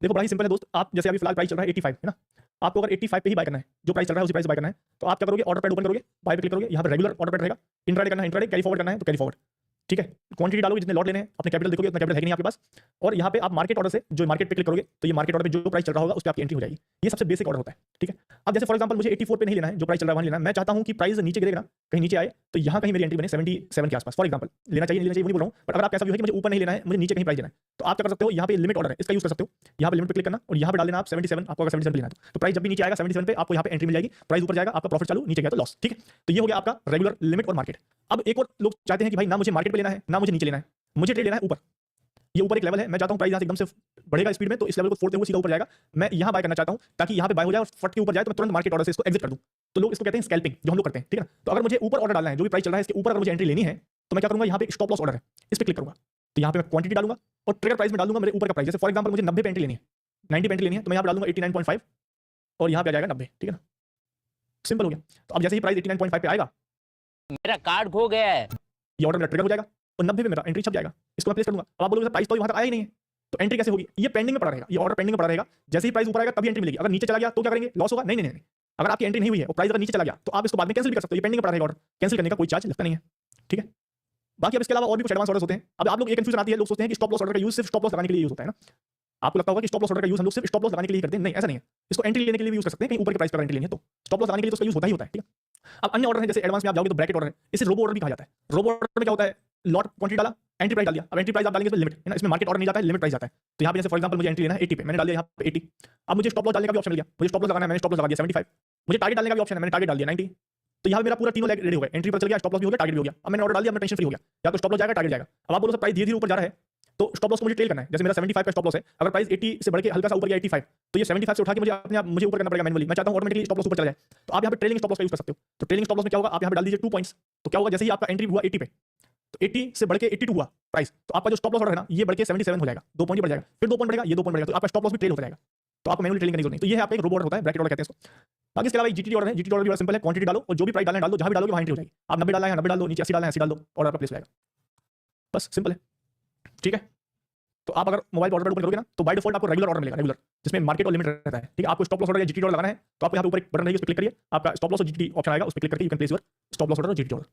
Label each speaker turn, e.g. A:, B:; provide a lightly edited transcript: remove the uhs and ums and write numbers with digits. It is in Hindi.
A: देखो बड़ा ही सिंपल है दोस्त, आप जैसे अभी फिलहाल प्राइस चल रहा है 85 है ना, आपको अगर 85 पे ही बाय करना है, जो प्राइस चल रहा है उसी प्राइस बाय करना है, तो आप क्या करोगे, ऑर्डर पैड ओपन करोगे, बाय पे क्लिक करोगे, यहाँ पे रेगुलर ऑर्डर पैड रहेगा, इंट्राडे करना है इंट्राडे, कैरी फॉरवर्ड करना है तो कैरी फॉरवर्ड, ठीक है। क्वांटिटी डालोगे, जितने लॉट लेने हैं, अपने कैपिटल देखोगे, उतना कैपिटल है कि नहीं आपके पास, और यहाँ पे आप मार्केट ऑर्डर से जो मार्केट पे क्लिक करोगे तो ये मार्केट ऑर्डर पे जो प्राइस चल रहा होगा उस पे आपकी एंट्री हो जाएगी। ये सबसे बेसिक ऑर्डर होता है, ठीक है। अब जैसे फॉर एग्जांपल मुझे 84 पे नहीं लेना है, जो प्राइस चल रहा है वहां लेना है, मैं चाहता हूं कि प्राइस नीचे गिरेगा ना, कहीं नीचे आए तो यहाँ कहीं मेरी एंट्री बने 77 के आसपास, फॉर एग्जांपल। लेना चाहिए नहीं लेना चाहिए वो नहीं बोल रहा हूं, बट अगर आप ऐसा भी है कि मुझे ऊपर नहीं लेना है, मुझे नीचे कहीं प्राइस लेना है, तो आप क्या कर सकते हो, यहाँ पे लिमिट ऑर्डर है, इसका यूज कर सकते हो। यहाँ पे लिमिट पे क्लिक करना और यहाँ पे डाल देना आप 77, आपको अगर 77 पे लेना है तो प्राइस जब भी नीचे आएगा 77 पे आपको यहाँ पे एंट्री मिल जाएगी, प्राइस ऊपर जाएगा आपका प्रॉफिट चालू, नीचे गया तो लॉस, ठीक है। तो ये हो गया आपका रेगुलर, लिमिट और मार्केट। अब एक और लोग चाहते हैं कि भाई ना मुझे मार्केट पे लेना है ना मुझे नीचे लेना है, मुझे ट्रेड लेना है ऊपर, ये ऊपर एक लेवल है, मैं चाहता हूं प्राइस यहां से एकदम से बढ़ेगा स्पीड में, तो इस लेवल को फोड़ते हुए सीधा ऊपर जाएगा, मैं यहां बाय करना चाहता हूं ताकि यहां पे बाय हो जाए और फट के ऊपर जाए तो मैं तुरंत मार्केट ऑर्डर से इसको एग्जिट कर दूं। तो लोग इसको कहते हैं स्कैल्पिंग, जो हम लोग करते हैं, ठीक है ना। तो अगर मुझे ऊपर ऑर्डर डालना है, जो भी प्राइस चल रहा है इसके ऊपर अगर मुझे एंट्री लेनी है तो मैं क्या करूंगा, यहाँ पे स्टॉप लॉस ऑर्डर है, इस पर क्लिक करूंगा, तो यहाँ पे मैं क्वांटिटी डालूंगा और ट्रिगर प्राइस में डाल दूंगा मेरे ऊपर का प्राइस। जैसे फॉर एग्जांपल मुझे 90 पे एंट्री लेनी है, 90 पे एंट्री लेनी है, तो मैं यहाँ पे डालूंगा 89.5 और यहाँ पे आ जाएगा 90, ठीक है ना, सिंपल हो गया। तो अब जैसे ही प्राइस 89.5 पे आएगा,
B: मेरा कार्ड खो गया है,
A: ये ऑर्डर मेरा ट्रिगर हो जाएगा और 90 पे मेरा एंट्री छप जाएगा, इसको मैं प्लेस कर दूंगा। अब आप बोलोगे प्राइस तो वहां तक आया ही नहीं है, तो एंट्री कैसे होगी, ये पेंडिंग में पड़ा रहेगा, ये ऑर्डर पेंडिंग में पड़ा रहेगा, जैसे ही प्राइस ऊपर आएगा तभी एंट्री मिलेगी। अगर नीचे चला गया तो क्या करेंगे, लॉस होगा, नहीं नहीं नहीं। अगर आपकी एंट्री नहीं हुई है और प्राइस अगर नीचे चला गया तो आप इसको बाद में कैंसिल भी कर सकते हो, ये पेंडिंग में पड़ा रहेगा, ऑर्डर कैंसिल करने का कोई चार्ज लगता नहीं है, ठीक है। बाकी अब इसके अलावा और भी कुछ एडवांस ऑर्डर्स होते हैं। अब आप लोग ये कंफ्यूजन आती है, लोग सोचते हैं कि स्टॉप लॉस ऑर्डर का यूज सिर्फ स्टॉप लॉस लगाने के लिए यूज होता है ना, आपको लगता होगा कि स्टॉप लॉस ऑर्डर का यूज हम लोग सिर्फ स्टॉप लॉस लगाने के लिए करते हैं, नहीं ऐसा नहीं है, इसको एंट्री लेने के लिए भी यूज कर सकते हैं, कहीं ऊपर के प्राइस पर एंट्री लेनी है तो स्टॉप लॉस लगाने के लिए तो उसका यूज होता ही होता है, ठीक है। अब अन्य ऑर्डर है, जैसे एडवांस में आप जाओगे तो ब्रैकेट ऑर्डर है, इसे रोबो ऑर्डर भी कहा जाता है। रोबो ऑर्डर में क्या होता है, लॉट क्वांटिटी डाला, एंट्री प्राइस डाल दिया, अब एंट्री प्राइस आप डालेंगे तो लिमिट है ना, इसमें मार्केट ऑर्डर नहीं जाता है, लिमिट प्राइस जाता है। तो यहाँ पे जैसे फॉर एग्जांपल मुझे एंट्री लेना है 80 पे, मैंने डाल दिया यहाँ पे 80, अब मुझे स्टॉप लॉस डालने का भी ऑप्शन मिल गया, मुझे स्टॉप लॉस लगाना है, मैंने स्टॉप लॉस लगा दिया 75, मुझे टारगेट डालने का भी ऑप्शन है, मैंने टारगेट डाल दिया 90, तो यहाँ पे मेरा पूरा तीनों लेग रेडी हो गया, एंट्री पर चल गया, स्टॉप लॉस भी हो गया, टारगेट भी हो गया। अब मैंने ऑर्डर डाल दिया, मैं टेंशन फ्री हो गया, या तो स्टॉप लॉस जाएगा टारगेट जाएगा। अब आप बोलो सर प्राइस धीरे धीरे ऊपर जा रहा है तो स्टॉप लॉस को मुझे ट्रेल करना है, जैसे मेरा 75 का स्टॉप लॉस है, अगर प्राइस 80 से बढ़ के हल्का सा ऊपर गया 85 तो ये 75 से उठा के मुझे अपने आप मुझे ऊपर करना पड़ेगा मैनुअली, मैं चाहता हूं ऑटोमेटिकली स्टॉप लॉस ऊपर चला जाए, तो आप यहाँ पे ट्रेलिंग स्टॉप लॉस का यूज कर सकते हो। तो ट्रेलिंग स्टॉप लॉस में क्या होगा, आप यहाँ पे डाल दीजिए 2 पॉइंट्स, तो क्या होगा, जैसे ही आपका एंट्री हुआ 80 पे तो 80 से बढ़ के 82 हुआ प्राइस, तो आपका जो स्टॉप लॉस ऑर्डर है ना ये बढ़ के 77 हो जाएगा, 2 पॉइंट बढ़ जाएगा, फिर 2 पॉइंट बढ़ेगा, ये 2 पॉइंट बढ़ेगा, तो आपका स्टॉप लॉस भी ट्रेल होता जाएगा, तो आपको मैनुअली ट्रेलिंग करने की जरूरत नहीं। तो ये है आपका एक रोबो ऑर्डर होता है, ब्रैकेट ऑर्डर कहते हैं इसको। बाकी इसके अलावा जीटीटी ऑर्डर है, जीटीटी ऑर्डर भी बड़ा सिंपल है, क्वांटिटी डालो और जो भी प्राइस डालना है डाल दो, जहां भी डालोगे वहां एंट्री हो जाएगी। आप 90 डालना है 90 डाल दो, नीचे 80 डालना है 80 डाल दो, ऑर्डर आपका प्लेस हो जाएगा, बस सिंपल है, ठीक है। तो आप अगर मोबाइल पर ऑर्डर ओपन करोगे ना तो बाय डिफॉल्ट आपको रेगुलर ऑर्डर मिलेगा, रेगुलर, जिसमें मार्केट और लिमिट रहता है, ठीक है। आपको स्टॉप लॉस ऑर्डर या जीटीटी ऑर्डर लगाना है तो आपको यहाँ पे ऊपर एक बटन रहेगी, उस पर क्लिक करिए, आपका स्टॉप लॉस और जीटीटी ऑप्शन आएगा, उस पर क्लिक करके you can place your stop loss order और जीटीटी ऑर्डर।